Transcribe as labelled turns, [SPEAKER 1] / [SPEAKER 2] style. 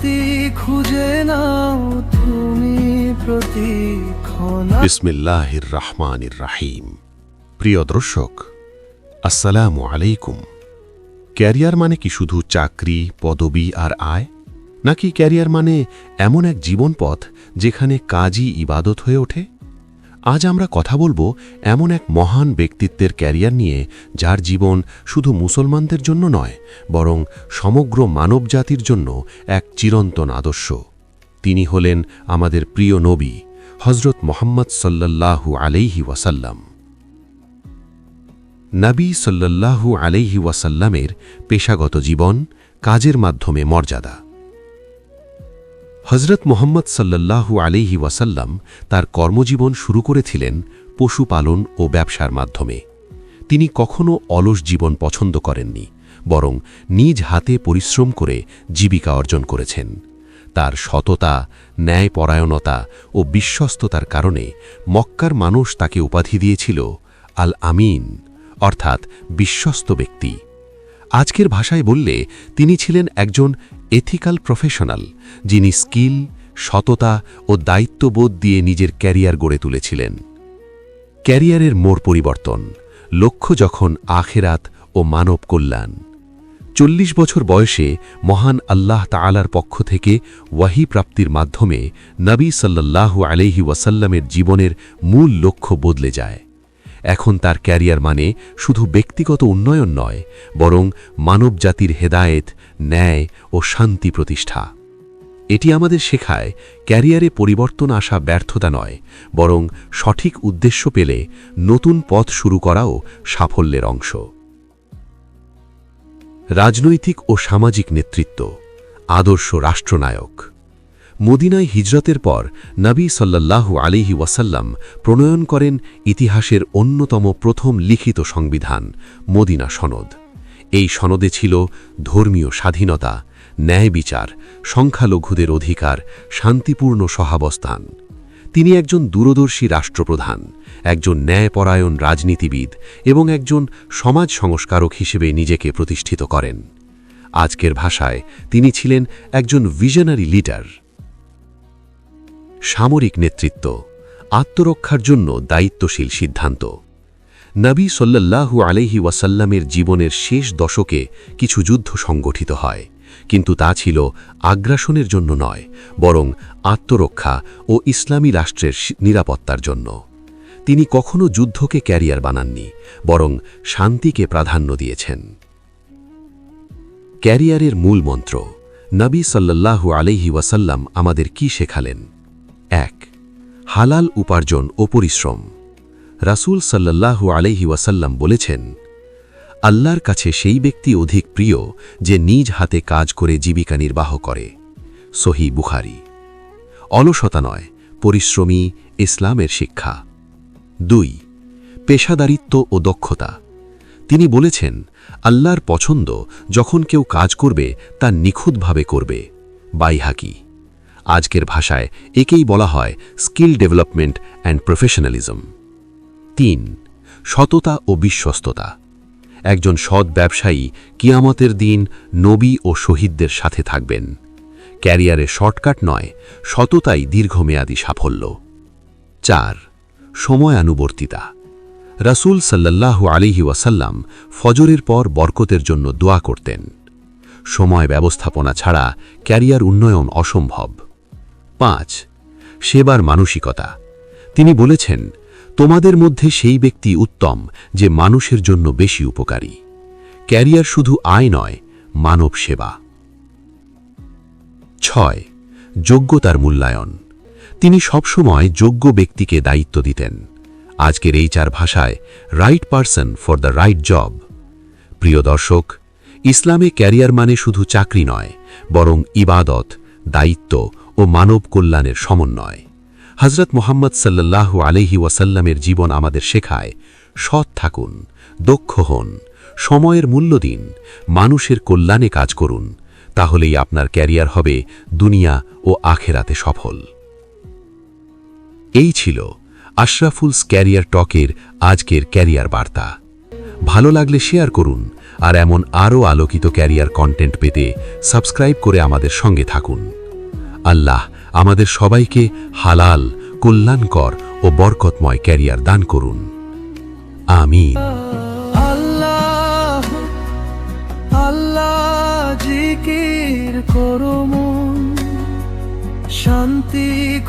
[SPEAKER 1] শান্তি খুঁজে নাও তুমি প্রতিক্ষণ।
[SPEAKER 2] বিসমিল্লাহির রহমানির রাহিম। প্রিয় দর্শক, আসসালামু আলাইকুম। ক্যারিয়ার মানে কি শুধু চাকরি, পদবি আর আয়, নাকি ক্যারিয়ার মানে এমন এক জীবনপথ যেখানে কাজই ইবাদত হয়ে ওঠে? আজ আমরা কথা বলবো এমন এক মহান ব্যক্তিত্বের ক্যারিয়ার নিয়ে, যার জীবন শুধু মুসলমানদের জন্য নয়, বরং সমগ্র মানবজাতির জন্য এক চিরন্তন আদর্শ। তিনি হলেন আমাদের প্রিয় নবী হযরত মুহাম্মদ সাল্লাল্লাহু আলাইহি ওয়াসাল্লাম। নবী সাল্লাল্লাহু আলাইহি ওয়াসাল্লামের পেশাগত জীবন, কাজের মাধ্যমে মর্যাদা। হযরত মুহাম্মদ সাল্লাল্লাহু আলাইহি ওয়াসাল্লাম তার কর্মজীবন শুরু করেছিলেন পশুপালন ও ব্যবসার মাধ্যমে। তিনি কখনো অলস জীবন পছন্দ করেননি, বরং নিজ হাতে পরিশ্রম করে জীবিকা অর্জন করেছেন। তার সততা, ন্যায়পরায়ণতা ও বিশ্বস্ততার কারণে মক্কার মানুষ তাকে উপাধি দিয়েছিল আল আমিন, অর্থাৎ বিশ্বস্ত ব্যক্তি। আজকের ভাষায় বললে তিনি ছিলেন একজন এথিক্যাল প্রফেশনাল, যিনি স্কিল, সততা ও দায়িত্ববোধ দিয়ে নিজের ক্যারিয়ার গড়ে তুলেছিলেন। ক্যারিয়ারের মোড় পরিবর্তন, লক্ষ্য যখন আখিরাত ও মানব কল্যাণ। 40 বছর বয়সে মহান আল্লাহ তাআলার পক্ষ থেকে ওয়াহী প্রাপ্তির মাধ্যমে নবী সাল্লাল্লাহু আলাইহি ওয়াসাল্লামের জীবনের মূল লক্ষ্য বদলে যায়। এখন তার ক্যারিয়ার মানে শুধু ব্যক্তিগত উন্নয়ন নয়, বরং মানবজাতির হেদায়েত, ন্যায় ও শান্তি প্রতিষ্ঠা। এটি আমাদের শেখায় ক্যারিয়ারে পরিবর্তন আসা ব্যর্থতা নয়, বরং সঠিক উদ্দেশ্য পেলে নতুন পথ শুরু করাও সাফল্যের অংশ। রাজনৈতিক ও সামাজিক নেতৃত্ব, আদর্শ রাষ্ট্রনায়ক। মদিনায় হিজরতের পর নবী সাল্লাল্লাহু আলাইহি ওয়াসাল্লাম প্রণয়ন করেন ইতিহাসের অন্যতম প্রথম লিখিত সংবিধান, মদিনা সনদ। এই সনদে ছিল ধর্মীয় স্বাধীনতা, ন্যায় বিচার, সংখ্যালঘুদের অধিকার, শান্তিপূর্ণ সহাবস্থান। তিনি একজন দূরদর্শী রাষ্ট্রপ্রধান, একজন ন্যায়পরায়ণ রাজনীতিবিদ এবং একজন সমাজ সংস্কারক হিসেবে নিজেকে প্রতিষ্ঠিত করেন। আজকের ভাষায় তিনি ছিলেন একজন ভিশনারি লিডার। সামরিক নেতৃত্ব, আত্মরক্ষার জন্য দায়িত্বশীল সিদ্ধান্ত। নবী সাল্লাল্লাহু আলাইহি ওয়াসাল্লামের জীবনের শেষ দশকে কিছু যুদ্ধ সংগঠিত হয়, কিন্তু তা ছিল আগ্রাসনের জন্য নয়, বরং আত্মরক্ষা ও ইসলামী রাষ্ট্রের নিরাপত্তার জন্য। তিনি কখনো যুদ্ধকে ক্যারিয়ার বানাননি, বরং শান্তিকে প্রাধান্য দিয়েছেন। ক্যারিয়ারের মূল মন্ত্র, নবী সাল্লাল্লাহু আলাইহি ওয়াসাল্লাম আমাদের কি শেখালেন? 1. হালাল উপার্জন ও পরিশ্রম। রাসূল সাল্লাল্লাহু আলাইহি ওয়াসাল্লাম বলেছেন, আল্লাহর কাছে সেই ব্যক্তি অধিক প্রিয় যে নিজ হাতে কাজ করে জীবিকা নির্বাহ করে। সহিহ বুখারী। অলসতা নয়, পরিশ্রমী ইসলামের শিক্ষা। 2. পেশাদারিত্ব ও দক্ষতা। তিনি বলেছেন, আল্লাহর পছন্দ যখন কেউ কাজ করবে তা নিখুঁতভাবে করবে। বাইহাকি। আজকের ভাষায় একেই বলা হয় স্কিল ডেভেলপমেন্ট অ্যান্ড প্রফেশনালিজম। 3. সততা ও বিশ্বস্ততা। একজন সৎ ব্যবসায়ী কিয়ামতের দিন নবী ও শহীদদের সাথে থাকবেন। ক্যারিয়ারে শর্টকাট নয়, সততাই দীর্ঘমেয়াদী সাফল্য। 4. সময়ানুবর্তিতা। রাসূল সাল্লাল্লাহু আলাইহি ওয়াসাল্লাম ফজরের পর বরকতের জন্য দোয়া করতেন। সময় ব্যবস্থাপনা ছাড়া ক্যারিয়ার উন্নয়ন অসম্ভব। 5. সেবার মানসিকতা। তিনি বলেছেন, তোমাদের মধ্যে সেই ব্যক্তি উত্তম যে মানুষের জন্য বেশি উপকারী। ক্যারিয়ার শুধু আয় নয়, মানব সেবা। 6. যোগ্যতার মূল্যায়ন। তিনি সবসময় যোগ্য ব্যক্তিকে দায়িত্ব দিতেন। আজকের HR ভাষায় right person for the right job. প্রিয় দর্শক, ইসলামে ক্যারিয়ার মানে শুধু চাকরি নয়, বরং ইবাদত, দায়িত্ব ও মানব কল্যাণের সমন্বয়। হযরত মুহাম্মদ সাল্লাল্লাহু আলাইহি ওয়াসাল্লামের জীবন আমাদের শেখায়, সৎ থাকুন, দক্ষ হন, সময়ের মূল্য দিন, মানুষের কল্যাণে কাজ করুন, তাহলেই আপনার ক্যারিয়ার হবে দুনিয়া ও আখেরাতে সফল। এই ছিল আশরাফুলস ক্যারিয়ার টকের আজকের ক্যারিয়ার বার্তা। ভালো লাগলে শেয়ার করুন আর এমন আরও আলোকিত ক্যারিয়ার কন্টেন্ট পেতে সাবস্ক্রাইব করে আমাদের সঙ্গে থাকুন। আল্লাহ আমাদের সবাইকে হালাল, কল্যাণকর ও বরকতময় ক্যারিয়ার দান করুন। আমিন।
[SPEAKER 1] আল্লাহ আল্লাহ জিকির করো মন, শান্তি